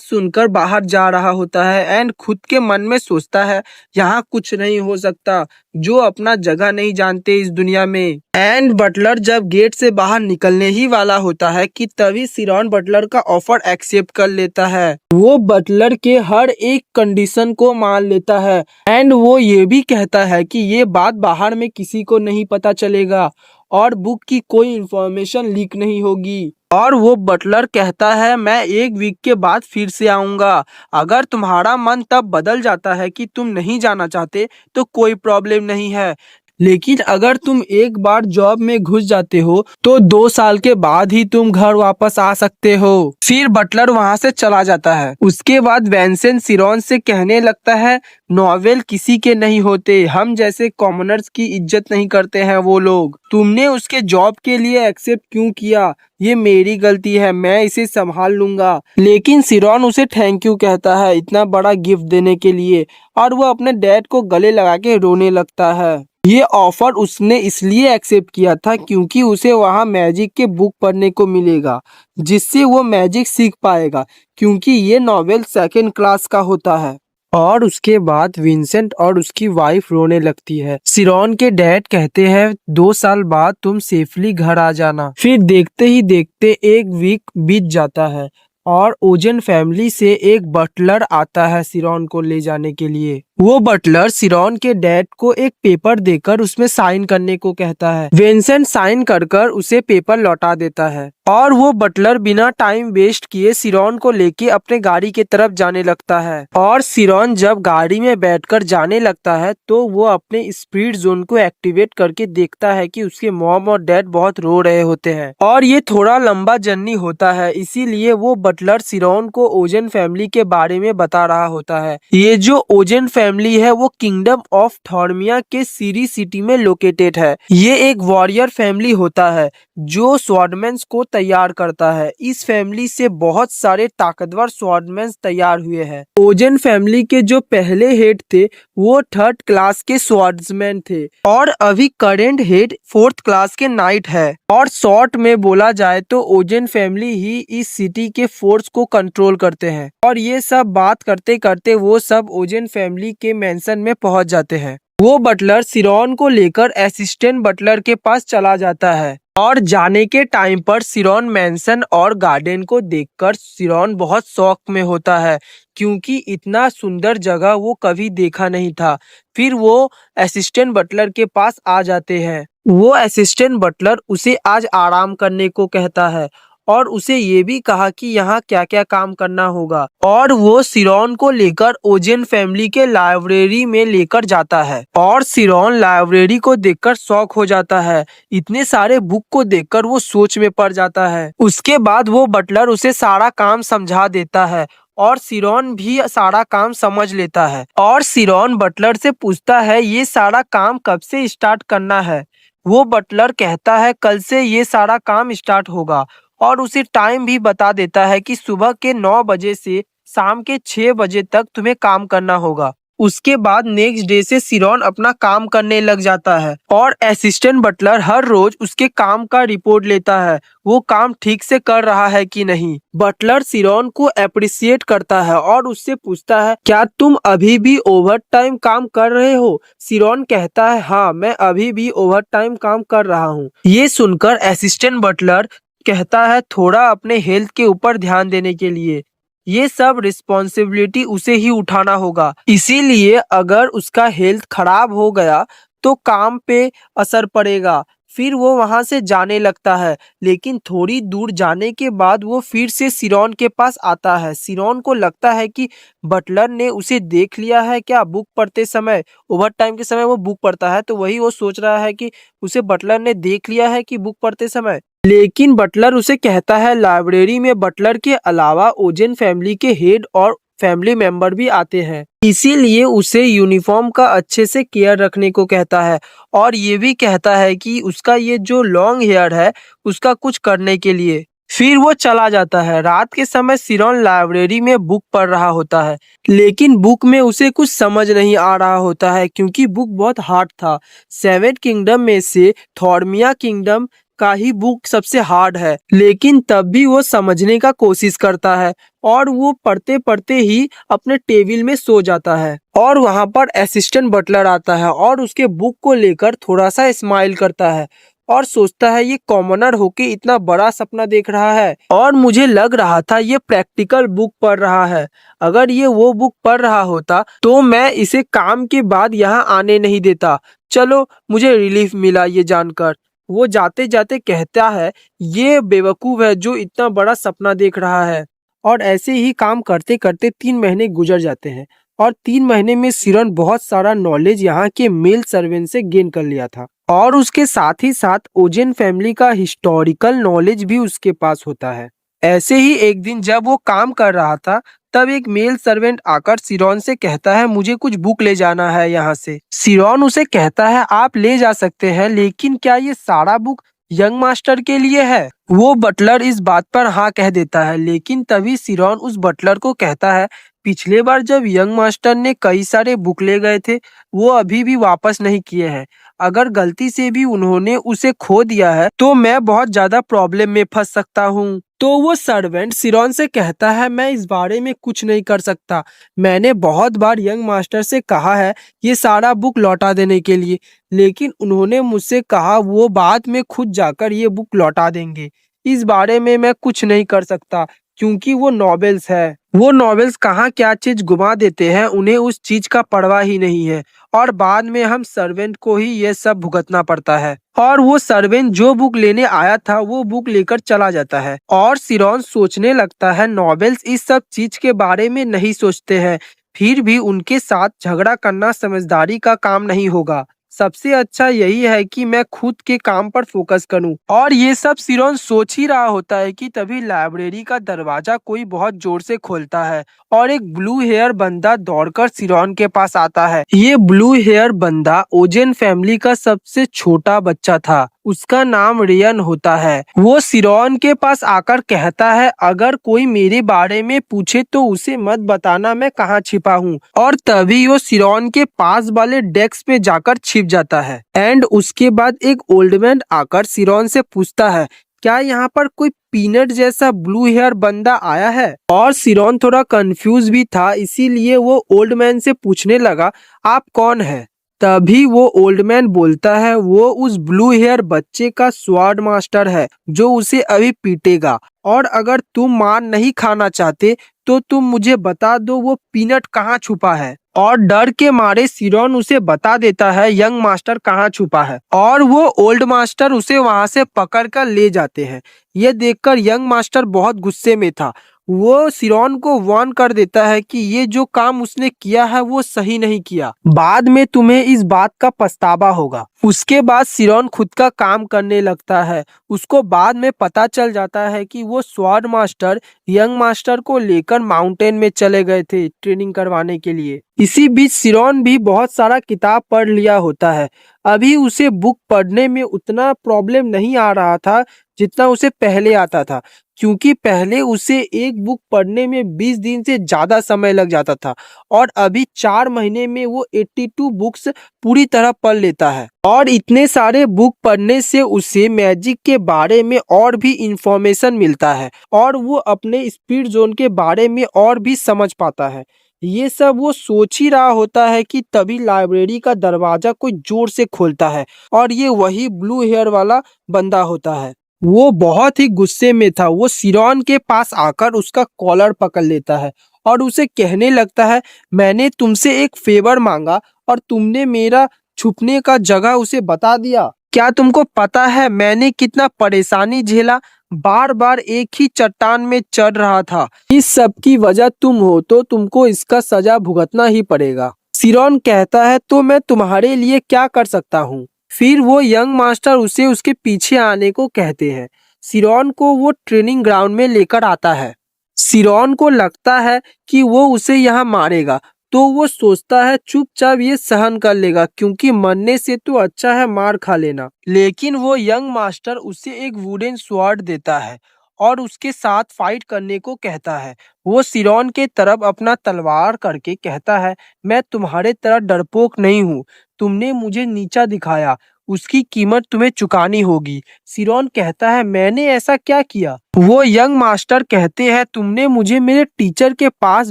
सुनकर बाहर जा रहा होता है एंड खुद के मन में सोचता है यहाँ कुछ नहीं हो सकता, जो अपना जगह नहीं जानते इस दुनिया में। एंड बटलर जब गेट से बाहर निकलने ही वाला होता है कि तभी सिरॉन बटलर का ऑफर एक्सेप्ट कर लेता है। वो बटलर के हर एक कंडीशन को मान लेता है एंड वो ये भी कहता है कि ये बात बाहर में किसी को नहीं पता चलेगा और बुक की कोई इंफॉर्मेशन लीक नहीं होगी। और वो बटलर कहता है मैं 1 वीक के बाद फिर से आऊंगा। अगर तुम्हारा मन तब बदल जाता है कि तुम नहीं जाना चाहते तो कोई प्रॉब्लम नहीं है, लेकिन अगर तुम एक बार जॉब में घुस जाते हो तो 2 साल के बाद ही तुम घर वापस आ सकते हो। फिर बटलर वहां से चला जाता है। उसके बाद विंसेंट सिरॉन से कहने लगता है नॉवेल किसी के नहीं होते, हम जैसे कॉमनर्स की इज्जत नहीं करते हैं वो लोग। तुमने उसके जॉब के लिए एक्सेप्ट क्यों किया, ये मेरी गलती है, मैं इसे संभाल लूंगा। लेकिन सिरॉन उसे थैंक यू कहता है इतना बड़ा गिफ्ट देने के लिए और वो अपने डैड को गले लगा के रोने लगता है। ये ऑफर उसने इसलिए एक्सेप्ट किया था क्योंकि उसे वहाँ मैजिक के बुक पढ़ने को मिलेगा जिससे वो मैजिक सीख पाएगा, क्योंकि ये नॉवेल 2nd क्लास का होता है। और उसके बाद विंसेंट और उसकी वाइफ रोने लगती है। सिरॉन के डैड कहते हैं 2 साल बाद तुम सेफली घर आ जाना। फिर देखते ही देखते 1 वीक बीत जाता है और ओजेन फैमिली से एक बटलर आता है सिरॉन को ले जाने के लिए। वो बटलर सिरॉन के डैड को एक पेपर देकर उसमें साइन करने को कहता है। विंसेंट साइन कर कर उसे पेपर लौटा देता है और वो बटलर बिना टाइम वेस्ट किए सिरॉन को लेके अपने गाड़ी की तरफ जाने लगता है। और सिरॉन जब गाड़ी में बैठकर जाने लगता है तो वो अपने स्पीड जोन को एक्टिवेट करके देखता है कि उसके मॉम और डैड बहुत रो रहे होते हैं और ये थोड़ा लंबा जर्नी होता है, इसीलिए वो बटलर सिरॉन को ओजेन फैमिली के बारे में बता रहा होता है। ये जो ओजेन फैमिली है वो किंगडम ऑफ थॉर्मिया के सीरी सिटी में लोकेटेड है। ये एक वॉरियर फैमिली होता है जो स्वॉर्डमैन्स को तैयार करता है। इस फैमिली से बहुत सारे ताकतवर स्वॉर्डमैन्स तैयार हुए हैं। ओजेन फैमिली के जो पहले हेड थे वो 3rd क्लास के स्वॉर्ड्समैन थे और अभी करेंट हेड 4th क्लास के नाइट है। और शॉर्ट में बोला जाए तो ओजेन फैमिली ही इस सिटी के फोर्स को कंट्रोल करते हैं। और ये सब बात करते करते वो सब ओजेन फैमिली के मैंशन में पहुंच जाते हैं। वो बटलर सिरॉन को लेकर असिस्टेंट बटलर के पास चला जाता है और जाने के टाइम पर सिरॉन मैंशन और गार्डन को देखकर सिरॉन बहुत शौक में होता है क्योंकि इतना सुंदर जगह वो कभी देखा नहीं था। फिर वो असिस्टेंट बटलर के पास आ जाते हैं। वो असिस्टेंट बटलर उसे आज आराम करने को कहता है और उसे ये भी कहा कि यहाँ क्या क्या काम करना होगा और वो सिरॉन को लेकर ओजेन फैमिली के लाइब्रेरी में लेकर जाता है। और सिरॉन लाइब्रेरी को देखकर शॉक हो जाता है। इतने सारे बुक को देखकर वो सोच में पड़ जाता है। उसके बाद वो बटलर उसे सारा काम समझा देता है और सिरॉन भी सारा काम समझ लेता है। और सिरॉन बटलर से पूछता है ये सारा काम कब से स्टार्ट करना है। वो बटलर कहता है कल से ये सारा काम स्टार्ट होगा और उसे टाइम भी बता देता है कि सुबह के 9 बजे से शाम के 6 बजे तक तुम्हें काम करना होगा। उसके बाद नेक्स्ट डे से सिरॉन अपना काम करने लग जाता है और असिस्टेंट बटलर हर रोज उसके काम का रिपोर्ट लेता है, वो काम ठीक से कर रहा है कि नहीं। बटलर सिरॉन को अप्रिशिएट करता है और उससे पूछता है क्या तुम अभी भी ओवर टाइम काम कर रहे हो। सिरॉन कहता है हाँ, मैं अभी भी ओवर टाइम काम कर रहा हूँ। ये सुनकर असिस्टेंट बटलर कहता है थोड़ा अपने हेल्थ के ऊपर ध्यान देने के लिए ये सब रिस्पॉन्सिबिलिटी उसे ही उठाना होगा, इसीलिए अगर उसका हेल्थ खराब हो गया तो काम पे असर पड़ेगा। फिर वो वहां से जाने लगता है, लेकिन थोड़ी दूर जाने के बाद वो फिर से सिरॉन के पास आता है। सिरॉन को लगता है कि बटलर ने उसे देख लिया है क्या बुक पढ़ते समय। ओवर टाइम के समय वो बुक पढ़ता है तो वही वो सोच रहा है कि उसे बटलर ने देख लिया है कि बुक पढ़ते समय। लेकिन बटलर उसे कहता है लाइब्रेरी में बटलर के अलावा ओजेन फैमिली के हेड और फैमिली मेंबर भी आते हैं, इसीलिए उसे यूनिफॉर्म का अच्छे से केयर रखने को कहता है और ये भी कहता है कि उसका ये जो लॉन्ग हेयर है उसका कुछ करने के लिए। फिर वो चला जाता है। रात के समय सिरॉन लाइब्रेरी में बुक पढ़ रहा होता है, लेकिन बुक में उसे कुछ समझ नहीं आ रहा होता है क्योंकि बुक बहुत हार्ड था। 7 किंगडम में से थॉर्मिया किंगडम का ही बुक सबसे हार्ड है, लेकिन तब भी वो समझने का कोशिश करता है और वो पढ़ते पढ़ते ही अपने टेबल में सो जाता है। और वहां पर असिस्टेंट बटलर आता है और उसके बुक को लेकर थोड़ा सा स्माइल करता है और सोचता है ये कॉमनर होके इतना बड़ा सपना देख रहा है और मुझे लग रहा था ये प्रैक्टिकल बुक पढ़ रहा है। अगर ये वो बुक पढ़ रहा होता तो मैं इसे काम के बाद यहाँ आने नहीं देता। चलो, मुझे रिलीफ मिला ये जानकर। वो जाते जाते कहता है ये बेवकूफ है जो इतना बड़ा सपना देख रहा है। और ऐसे ही काम करते करते 3 महीने गुजर जाते हैं और 3 महीने में सिरन बहुत सारा नॉलेज यहाँ के मेल सर्वेंट से गेन कर लिया था और उसके साथ ही साथ ओजेन फैमिली का हिस्टोरिकल नॉलेज भी उसके पास होता है। ऐसे ही एक दिन जब वो काम कर रहा था तब एक मेल सर्वेंट आकर सिरॉन से कहता है मुझे कुछ बुक ले जाना है यहाँ से। सिरॉन उसे कहता है आप ले जा सकते हैं, लेकिन क्या ये सारा बुक यंग मास्टर के लिए है। वो बटलर इस बात पर हाँ कह देता है, लेकिन तभी सिरॉन उस बटलर को कहता है पिछले बार जब यंग मास्टर ने कई सारे बुक ले गए थे वो अभी भी वापस नहीं किए हैं। अगर गलती से भी उन्होंने उसे खो दिया है तो मैं बहुत ज्यादा प्रॉब्लम में फंस सकता हूँ। तो वो सर्वेंट सिरॉन से कहता है मैं इस बारे में कुछ नहीं कर सकता। मैंने बहुत बार यंग मास्टर से कहा है ये सारा बुक लौटा देने के लिए, लेकिन उन्होंने मुझसे कहा वो बाद में खुद जाकर ये बुक लौटा देंगे। इस बारे में मैं कुछ नहीं कर सकता क्योंकि वो नॉवेल्स है। वो नॉवेल्स कहाँ क्या चीज घुमा देते हैं, उन्हें उस चीज का परवाह ही नहीं है और बाद में हम सर्वेंट को ही ये सब भुगतना पड़ता है। और वो सर्वेंट जो बुक लेने आया था वो बुक लेकर चला जाता है और सिरॉन सोचने लगता है नॉवेल्स इस सब चीज के बारे में नहीं सोचते हैं, फिर भी उनके साथ झगड़ा करना समझदारी का काम नहीं होगा। सबसे अच्छा यही है कि मैं खुद के काम पर फोकस करूं। और ये सब सिरॉन सोच ही रहा होता है कि तभी लाइब्रेरी का दरवाजा कोई बहुत जोर से खोलता है और एक ब्लू हेयर बंदा दौड़कर सिरॉन के पास आता है। ये ब्लू हेयर बंदा ओजेन फैमिली का सबसे छोटा बच्चा था। उसका नाम रियन होता है। वो सिरॉन के पास आकर कहता है अगर कोई मेरे बारे में पूछे तो उसे मत बताना मैं कहाँ छिपा हूँ। और तभी वो सिरॉन के पास वाले डेस्क पे जाकर छिप जाता है। एंड उसके बाद एक ओल्ड मैन आकर सिरॉन से पूछता है क्या यहाँ पर कोई पीनट जैसा ब्लू हेयर बंदा आया है। और सिरॉन थोड़ा कंफ्यूज भी था, इसीलिए वो ओल्ड मैन से पूछने लगा आप कौन है। तभी वो ओल्ड मैन बोलता है वो उस ब्लू हेयर बच्चे का स्वॉर्ड मास्टर है जो उसे अभी पीटेगा और अगर तुम मार नहीं खाना चाहते तो तुम मुझे बता दो वो पीनट कहाँ छुपा है। और डर के मारे सिरॉन उसे बता देता है यंग मास्टर कहाँ छुपा है और वो ओल्ड मास्टर उसे वहां से पकड़ कर ले जाते हैं। ये देखकर यंग मास्टर बहुत गुस्से में था। वो सिरॉन को वार्न कर देता है कि ये जो काम उसने किया है वो सही नहीं किया, बाद में तुम्हें इस बात का पछतावा होगा। उसके बाद सिरॉन खुद का काम करने लगता है। उसको बाद में पता चल जाता है कि वो स्वॉर्ड मास्टर यंग मास्टर को लेकर माउंटेन में चले गए थे ट्रेनिंग करवाने के लिए। इसी बीच सिरॉन भी बहुत सारा किताब पढ़ लिया होता है। अभी उसे बुक पढ़ने में उतना प्रॉब्लम नहीं आ रहा था जितना उसे पहले आता था, क्योंकि पहले उसे एक बुक पढ़ने में 20 दिन से ज्यादा समय लग जाता था और अभी 4 महीने में वो 82 बुक्स पूरी तरह पढ़ लेता है। और इतने सारे बुक पढ़ने से उसे मैजिक के बारे में और भी इंफॉर्मेशन मिलता है और वो अपने स्पीड जोन के बारे में और भी समझ पाता है। ये सब वो सोच ही रहा होता है कि तभी लाइब्रेरी का दरवाजा कोई जोर से खोलता है और ये वही ब्लू हेयर वाला बंदा होता है। वो बहुत ही गुस्से में था। वो सिरॉन के पास आकर उसका कॉलर पकड़ लेता है और उसे कहने लगता है मैंने तुमसे एक फेवर मांगा और तुमने मेरा छुपने का जगह उसे बता दिया। क्या तुमको पता है मैंने कितना परेशानी झेला, बार बार एक ही चट्टान में चढ़ रहा था। इस सब की वजह तुम हो तो तुमको इसका सजा भुगतना ही पड़ेगा। सिरॉन कहता है तो मैं तुम्हारे लिए क्या कर सकता हूँ। फिर वो यंग मास्टर उसे उसके पीछे आने को कहते हैं। सिरॉन को वो ट्रेनिंग ग्राउंड में लेकर आता है। सिरॉन को लगता है कि वो उसे यहाँ मारेगा, तो वो सोचता है चुपचाप ये सहन कर लेगा क्योंकि मरने से तो अच्छा है मार खा लेना। लेकिन वो यंग मास्टर उसे एक वुडन स्वॉर्ड देता है और उसके साथ फाइट करने को कहता है। वो सिरॉन के तरफ अपना तलवार करके कहता है मैं तुम्हारे तरह डरपोक नहीं हूँ, तुमने मुझे नीचा दिखाया, उसकी कीमत तुम्हें चुकानी होगी। सिरॉन कहता है मैंने ऐसा क्या किया। वो यंग मास्टर कहते हैं तुमने मुझे मेरे टीचर के पास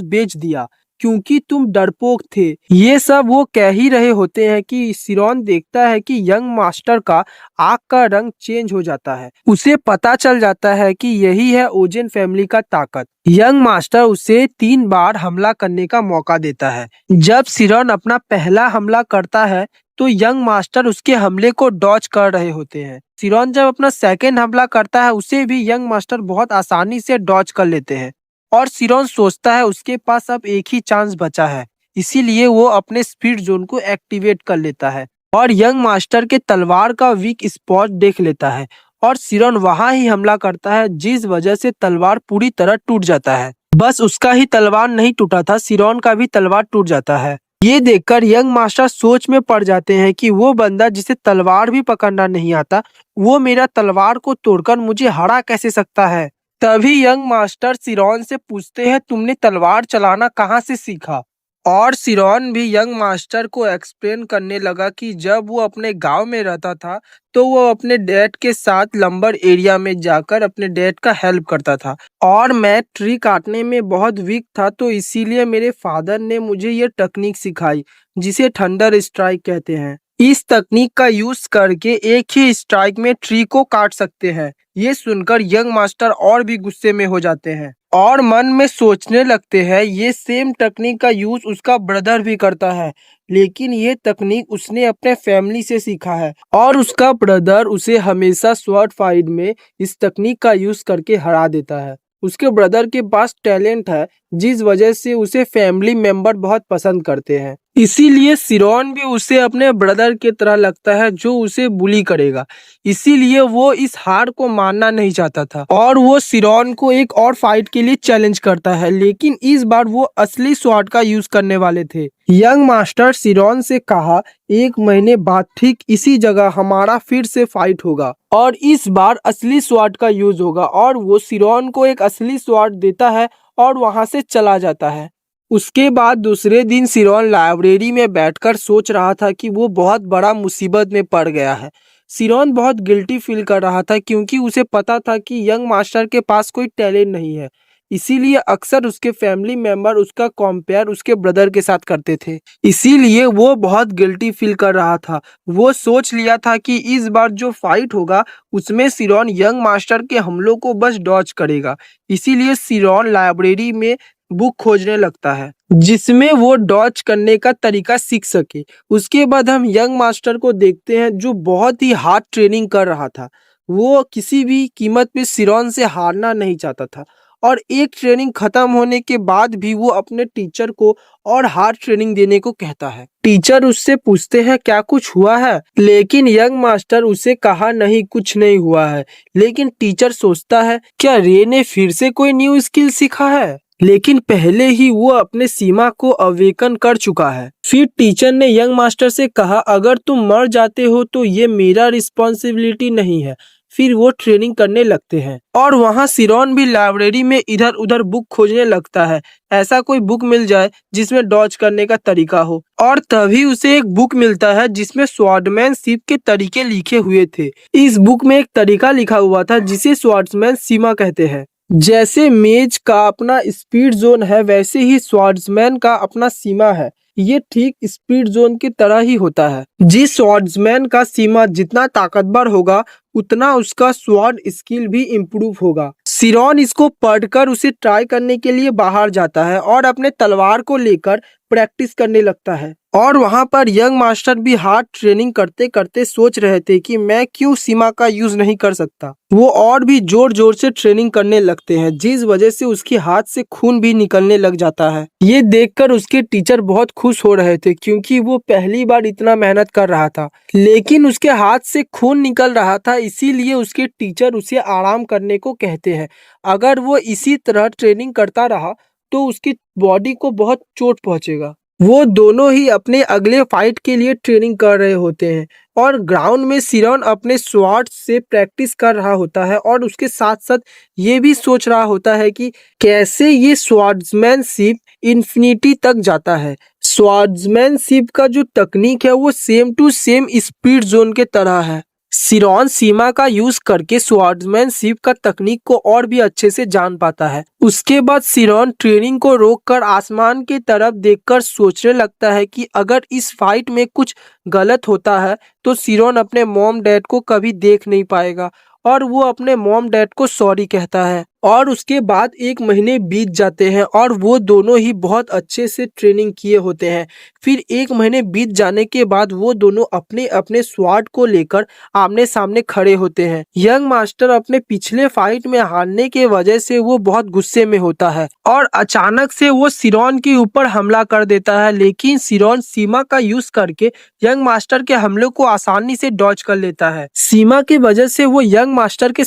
बेच दिया क्योंकि तुम डरपोक थे। ये सब वो कह ही रहे होते हैं कि सिरॉन देखता है कि यंग मास्टर का आँख का रंग चेंज हो जाता है। उसे पता चल जाता है कि यही है ओजेन फैमिली का ताकत। यंग मास्टर उसे 3 बार हमला करने का मौका देता है। जब सिरॉन अपना पहला हमला करता है तो यंग मास्टर उसके हमले को डॉज कर रहे होते हैं। सिरॉन जब अपना सेकेंड हमला करता है उसे भी यंग मास्टर बहुत आसानी से डॉज कर लेते हैं और सिरॉन सोचता है उसके पास अब एक ही चांस बचा है, इसीलिए वो अपने स्पीड जोन को एक्टिवेट कर लेता है और यंग मास्टर के तलवार का वीक स्पॉट देख लेता है और सिरॉन वहां ही हमला करता है जिस वजह से तलवार पूरी तरह टूट जाता है। बस उसका ही तलवार नहीं टूटा था, सिरॉन का भी तलवार टूट जाता है। ये देखकर यंग मास्टर सोच में पड़ जाते हैं कि वो बंदा जिसे तलवार भी पकड़ना नहीं आता वो मेरा तलवार को तोड़कर मुझे हरा कैसे सकता है। तभी यंग मास्टर सिरॉन से पूछते हैं तुमने तलवार चलाना कहाँ से सीखा। और सिरॉन भी यंग मास्टर को एक्सप्लेन करने लगा कि जब वो अपने गांव में रहता था तो वो अपने डैड के साथ लंबर एरिया में जाकर अपने डैड का हेल्प करता था और मैं ट्री काटने में बहुत वीक था, तो इसीलिए मेरे फादर ने मुझे ये टेक्निक सिखाई जिसे थंडर स्ट्राइक कहते हैं। इस तकनीक का यूज करके एक ही स्ट्राइक में ट्री को काट सकते हैं। ये सुनकर यंग मास्टर और भी गुस्से में हो जाते हैं और मन में सोचने लगते हैं ये सेम टेक्निक का यूज उसका ब्रदर भी करता है, लेकिन ये तकनीक उसने अपने फैमिली से सीखा है और उसका ब्रदर उसे हमेशा स्वॉर्ड फाइट में इस तकनीक का यूज करके हरा देता है। उसके ब्रदर के पास टैलेंट है जिस वजह से उसे फैमिली मेंबर बहुत पसंद करते हैं। इसीलिए सिरॉन भी उसे अपने ब्रदर की तरह लगता है जो उसे बुली करेगा। इसीलिए वो इस हार को मानना नहीं चाहता था और वो सिरॉन को एक और फाइट के लिए चैलेंज करता है, लेकिन इस बार वो असली स्वॉर्ड का यूज करने वाले थे। यंग मास्टर सिरॉन से कहा 1 महीने बाद ठीक इसी जगह हमारा फिर से फाइट होगा और इस बार असली स्वॉर्ड का यूज होगा और वो सिरॉन को एक असली स्वॉर्ड देता है और वहां से चला जाता है। उसके बाद दूसरे दिन सिरॉन लाइब्रेरी में बैठकर सोच रहा था कि वो बहुत बड़ा मुसीबत में पड़ गया है। सिरॉन बहुत गिल्टी फील कर रहा था क्योंकि उसे पता था कि यंग मास्टर के पास कोई टैलेंट नहीं है। इसीलिए अक्सर उसके फैमिली मेंबर उसका कंपेयर उसके ब्रदर के साथ करते थे। इसीलिए वो बहुत गिल्टी फील कर रहा था। वो सोच लिया था कि इस बार जो फाइट होगा उसमें सिरॉन यंग मास्टर के हमलों को बस डॉज करेगा। इसीलिए सिरॉन लाइब्रेरी में बुक खोजने लगता है जिसमें वो डॉज करने का तरीका सीख सके। उसके बाद हम यंग मास्टर को देखते हैं जो बहुत ही हार्ड ट्रेनिंग कर रहा था। वो किसी भी कीमत पे सिरॉन से हारना नहीं चाहता था और एक ट्रेनिंग खत्म होने के बाद भी वो अपने टीचर को और हार्ड ट्रेनिंग देने को कहता है। टीचर उससे पूछते हैं क्या कुछ हुआ है, लेकिन यंग मास्टर उसे कहा नहीं कुछ नहीं हुआ है। लेकिन टीचर सोचता है क्या रे ने फिर से कोई न्यू स्किल सीखा है, लेकिन पहले ही वो अपने सीमा को अवेकन कर चुका है। फिर टीचर ने यंग मास्टर से कहा अगर तुम मर जाते हो तो ये मेरा रिस्पॉन्सिबिलिटी नहीं है। फिर वो ट्रेनिंग करने लगते हैं और वहाँ सिरॉन भी लाइब्रेरी में इधर उधर बुक खोजने लगता है, ऐसा कोई बुक मिल जाए जिसमें डॉज करने का तरीका हो। और तभी उसे एक बुक मिलता है जिसमें स्वॉर्डमैनशिप के तरीके लिखे हुए थे। इस बुक में एक तरीका लिखा हुआ था जिसे स्वॉर्ड्समैन सीमा कहते हैं। जैसे मेज का अपना स्पीड जोन है वैसे ही स्वॉर्ड्समैन का अपना सीमा है। ये ठीक स्पीड जोन की तरह ही होता है। जिस स्वॉर्ड्समैन का सीमा जितना ताकतवर होगा उतना उसका स्वॉर्ड स्किल भी इम्प्रूव होगा। सिरॉन इसको पढ़कर उसे ट्राई करने के लिए बाहर जाता है और अपने तलवार को लेकर प्रैक्टिस करने लगता है। और वहां पर यंग मास्टर भी हार्ड ट्रेनिंग करते करते सोच रहे थे कि मैं क्यों सीमा का यूज नहीं कर सकता। वो और भी जोर जोर से ट्रेनिंग करने लगते हैं जिस वजह से उसके हाथ से खून भी निकलने लग जाता है। ये देखकर उसके टीचर बहुत खुश हो रहे थे क्योंकि वो पहली बार इतना मेहनत कर रहा था, लेकिन उसके हाथ से खून निकल रहा था। इसीलिए उसके टीचर उसे आराम करने को कहते हैं। अगर वो इसी तरह ट्रेनिंग करता रहा तो उसकी बॉडी को बहुत चोट पहुंचेगा। वो दोनों ही अपने अगले फाइट के लिए ट्रेनिंग कर रहे होते हैं और ग्राउंड में सिरॉन अपने स्वॉर्ड से प्रैक्टिस कर रहा होता है और उसके साथ साथ ये भी सोच रहा होता है कि कैसे ये स्वॉर्ड्समैनशिप इन्फिनिटी तक जाता है। स्वॉर्ड्समैनशिप का जो तकनीक है वो same to same speed zone के तरह है। सिरॉन सीमा का यूज करके स्वॉर्ड्समैनशिप का तकनीक को और भी अच्छे से जान पाता है। उसके बाद सिरॉन ट्रेनिंग को रोककर आसमान की तरफ देखकर सोचने लगता है कि अगर इस फाइट में कुछ गलत होता है तो सिरॉन अपने मॉम डैड को कभी देख नहीं पाएगा और वो अपने मॉम डैड को सॉरी कहता है। और उसके बाद 1 महीने बीत जाते हैं और वो दोनों ही बहुत अच्छे से ट्रेनिंग किए होते हैं। फिर 1 महीने बीत जाने के बाद वो दोनों अपने अपने स्वॉर्ड को लेकर आमने सामने खड़े होते हैं। यंग मास्टर अपने पिछले फाइट में हारने के वजह से वो बहुत गुस्से में होता है और अचानक से वो सिरॉन के ऊपर हमला कर देता है, लेकिन सिरॉन सीमा का यूज करके यंग मास्टर के हमलों को आसानी से डॉज कर लेता है। सीमा की वजह से वो यंग मास्टर के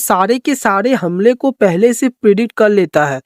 सारे हमले को पहले से प्रिडिक्ट कर लेता है।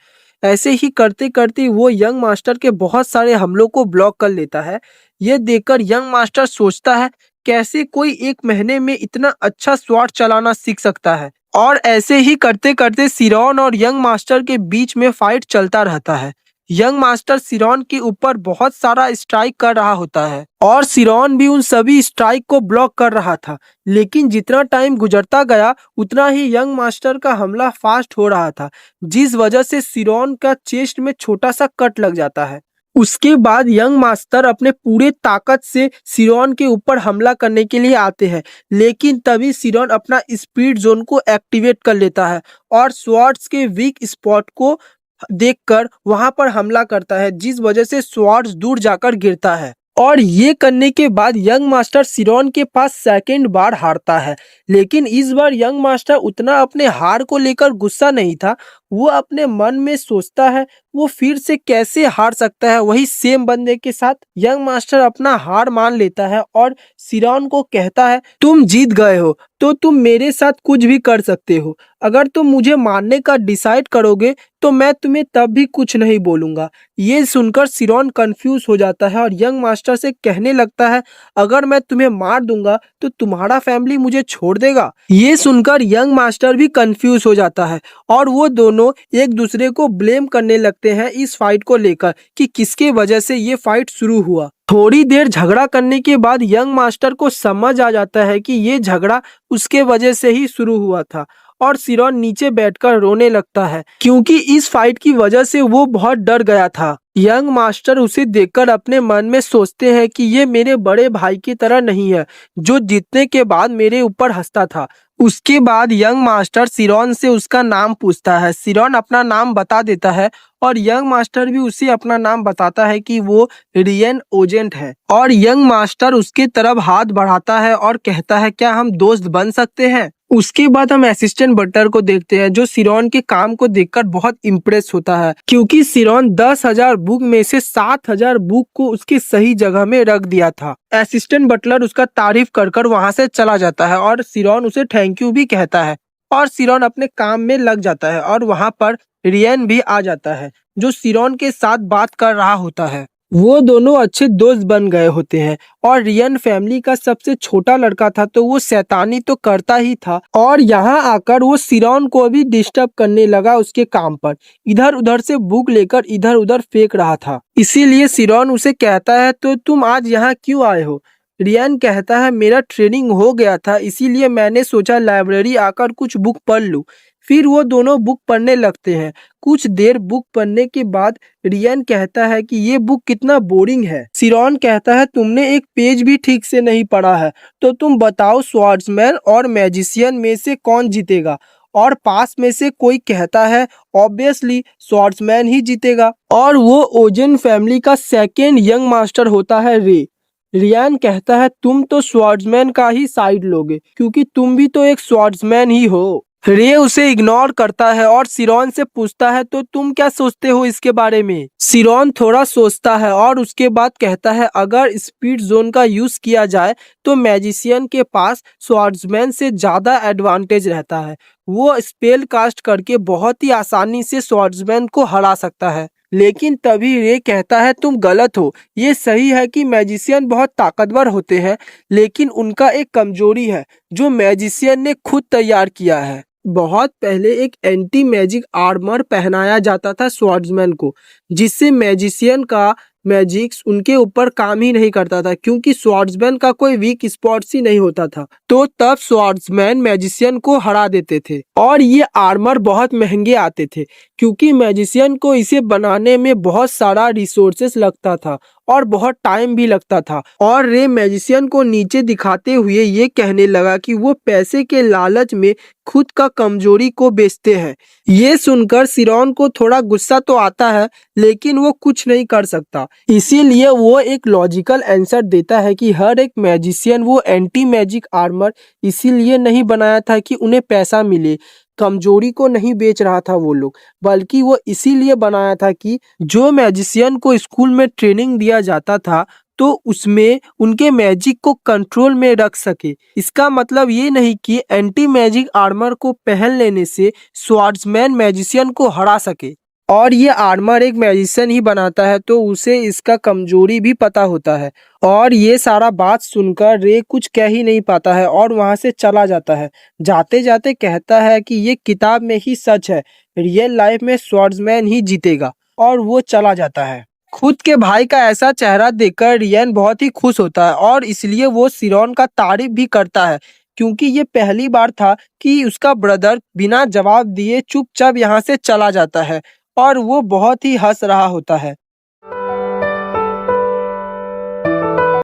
ऐसे ही करते करते वो यंग मास्टर के बहुत सारे हमलों को ब्लॉक कर लेता है। ये देखकर यंग मास्टर सोचता है कैसे कोई 1 महीने में इतना अच्छा स्वॉर्ड चलाना सीख सकता है। और ऐसे ही करते करते सिरॉन और यंग मास्टर के बीच में फाइट चलता रहता है। यंग मास्टर सिरॉन के ऊपर बहुत सारा स्ट्राइक कर रहा होता है और सिरॉन भी उन सभी स्ट्राइक को ब्लॉक कर रहा था, लेकिन जितना टाइम गुजरता गया उतना ही यंग मास्टर का हमला फास्ट हो रहा था, जिस वजह से सिरॉन का चेस्ट में छोटा सा कट लग जाता है। उसके बाद यंग मास्टर अपने पूरे ताकत से सिरॉन के ऊपर हमला करने के लिए आते हैं, लेकिन तभी सिरॉन अपना स्पीड जोन को एक्टिवेट कर लेता है और स्वॉर्ड्स के वीक स्पॉट को देखकर वहां पर हमला करता है, जिस वजह से स्वॉर्ड्स दूर जाकर गिरता है। और ये करने के बाद यंग मास्टर सिरॉन के पास सेकंड बार हारता है, लेकिन इस बार यंग मास्टर उतना अपने हार को लेकर गुस्सा नहीं था। वो अपने मन में सोचता है वो फिर से कैसे हार सकता है वही सेम बंदे के साथ। यंग मास्टर अपना हार मान लेता है और सिरॉन को कहता है तुम जीत गए हो तो तुम मेरे साथ कुछ भी कर सकते हो। अगर तुम मुझे मारने का डिसाइड करोगे तो मैं तुम्हें तब भी कुछ नहीं बोलूंगा। ये सुनकर सिरॉन कंफ्यूज हो जाता है और यंग मास्टर से कहने लगता है अगर मैं तुम्हें मार दूंगा तो तुम्हारा फैमिली मुझे छोड़ देगा। ये सुनकर यंग मास्टर भी कंफ्यूज हो जाता है और वो दोनों एक दूसरे को ब्लेम करने लगते हैं इस फाइट को लेकर कि किसके वजह से ये फाइट शुरू हुआ। थोड़ी देर झगड़ा करने के बाद यंग मास्टर को समझ आ जाता है कि ये झगड़ा उसके वजह से ही शुरू हुआ था और सिरॉन नीचे बैठकर रोने लगता है क्योंकि इस फाइट की वजह से वो बहुत डर गया था। यंग मास्टर उसे देखकर अपने मन में सोचते हैं कि ये मेरे बड़े भाई की तरह नहीं है जो जीतने के बाद मेरे ऊपर हंसता था। उसके बाद यंग मास्टर सिरॉन से उसका नाम पूछता है। सिरॉन अपना नाम बता देता है और यंग मास्टर भी उसे अपना नाम बताता है कि वो रियन ओजेंट है और यंग मास्टर उसके तरफ हाथ बढ़ाता है और कहता है क्या हम दोस्त बन सकते हैं। उसके बाद हम असिस्टेंट बटलर को देखते हैं जो सिरॉन के काम को देखकर बहुत इम्प्रेस होता है क्योंकि सिरॉन 10,000 बुक में से 7,000 बुक को उसकी सही जगह में रख दिया था। असिस्टेंट बटलर उसका तारीफ कर वहां से चला जाता है और सिरॉन उसे थैंक यू भी कहता है और सिरॉन अपने काम में लग जाता है और वहां पर रियन भी आ जाता है जो सिरॉन के साथ बात कर रहा होता है। वो दोनों अच्छे दोस्त बन गए होते हैं और रियन फैमिली का सबसे छोटा लड़का था तो वो शैतानी तो करता ही था और यहाँ आकर वो सिरॉन को भी डिस्टर्ब करने लगा उसके काम पर। इधर उधर से बुक लेकर इधर उधर फेंक रहा था, इसीलिए सिरॉन उसे कहता है तो तुम आज यहाँ क्यों आए हो। रियन कहता है मेरा ट्रेनिंग हो गया था इसीलिए मैंने सोचा लाइब्रेरी आकर कुछ बुक पढ़ लूं। फिर वो दोनों बुक पढ़ने लगते हैं। कुछ देर बुक पढ़ने के बाद रियन कहता है कि ये बुक कितना बोरिंग है। सिरॉन कहता है तुमने एक पेज भी ठीक से नहीं पढ़ा है तो तुम बताओ स्वॉर्ड्समैन और मैजिशियन में से कौन जीतेगा। और पास में से कोई कहता है ऑब्वियसली स्वॉर्ड्समैन ही जीतेगा और वो ओजेन फैमिली का सेकेंड यंग मास्टर होता है रे। रियान कहता है तुम तो स्वॉर्ड्समैन का ही साइड लोगे क्योंकि तुम भी तो एक स्वॉर्ड्समैन ही हो। रे उसे इग्नोर करता है और सिरॉन से पूछता है तो तुम क्या सोचते हो इसके बारे में। सिरॉन थोड़ा सोचता है और उसके बाद कहता है अगर स्पीड जोन का यूज किया जाए तो मैजिशियन के पास स्वॉर्ड्समैन से ज्यादा एडवांटेज रहता है। वो स्पेल कास्ट करके बहुत ही आसानी से स्वॉर्ड्समैन को हरा सकता है। लेकिन तभी रे कहता है तुम गलत हो। ये सही है कि मैजिशियन बहुत ताकतवर होते हैं लेकिन उनका एक कमजोरी है जो मैजिशियन ने खुद तैयार किया है। बहुत पहले एक एंटी मैजिक आर्मर पहनाया जाता था स्वॉर्ड्समैन को जिससे मैजिशियन का मैजिक्स उनके ऊपर काम ही नहीं करता था क्योंकि स्वॉर्ड्समैन का कोई वीक स्पॉट्स ही नहीं होता था। तो तब स्वॉर्ड्समैन मैजिशियन को हरा देते थे और ये आर्मर बहुत महंगे आते थे क्योंकि मैजिशियन को इसे बनाने में बहुत सारा रिसोर्सेस लगता था और बहुत टाइम भी लगता था। और रे मैजिशियन को नीचे दिखाते हुए ये कहने लगा कि वो पैसे के लालच में खुद का कमजोरी को बेचते हैं। ये सुनकर सिरॉन को थोड़ा गुस्सा तो आता है लेकिन वो कुछ नहीं कर सकता, इसीलिए वो एक लॉजिकल आंसर देता है कि हर एक मैजिशियन वो एंटी मैजिक आर्मर इसीलिए नहीं बनाया था कि उन्हें पैसा मिले, कमजोरी को नहीं बेच रहा था वो लोग, बल्कि वो इसीलिए बनाया था कि जो मैजिशियन को स्कूल में ट्रेनिंग दिया जाता था तो उसमें उनके मैजिक को कंट्रोल में रख सके। इसका मतलब ये नहीं कि एंटी मैजिक आर्मर को पहन लेने से स्वॉर्ड्समैन मैजिशियन को हरा सके। और ये आर्मर एक मैजिशियन ही बनाता है तो उसे इसका कमजोरी भी पता होता है। और ये सारा बात सुनकर रे कुछ कह ही नहीं पाता है और वहां से चला जाता है। जाते जाते कहता है कि ये किताब में ही सच है, रियल लाइफ में स्वॉर्ड्समैन ही जीतेगा और वो चला जाता है। खुद के भाई का ऐसा चेहरा देखकर रियन बहुत ही खुश होता है और इसलिए वो सिरॉन का तारीफ भी करता है क्योंकि ये पहली बार था कि उसका ब्रदर बिना जवाब दिए चुपचाप यहाँ से चला जाता है और वो बहुत ही हंस रहा होता है।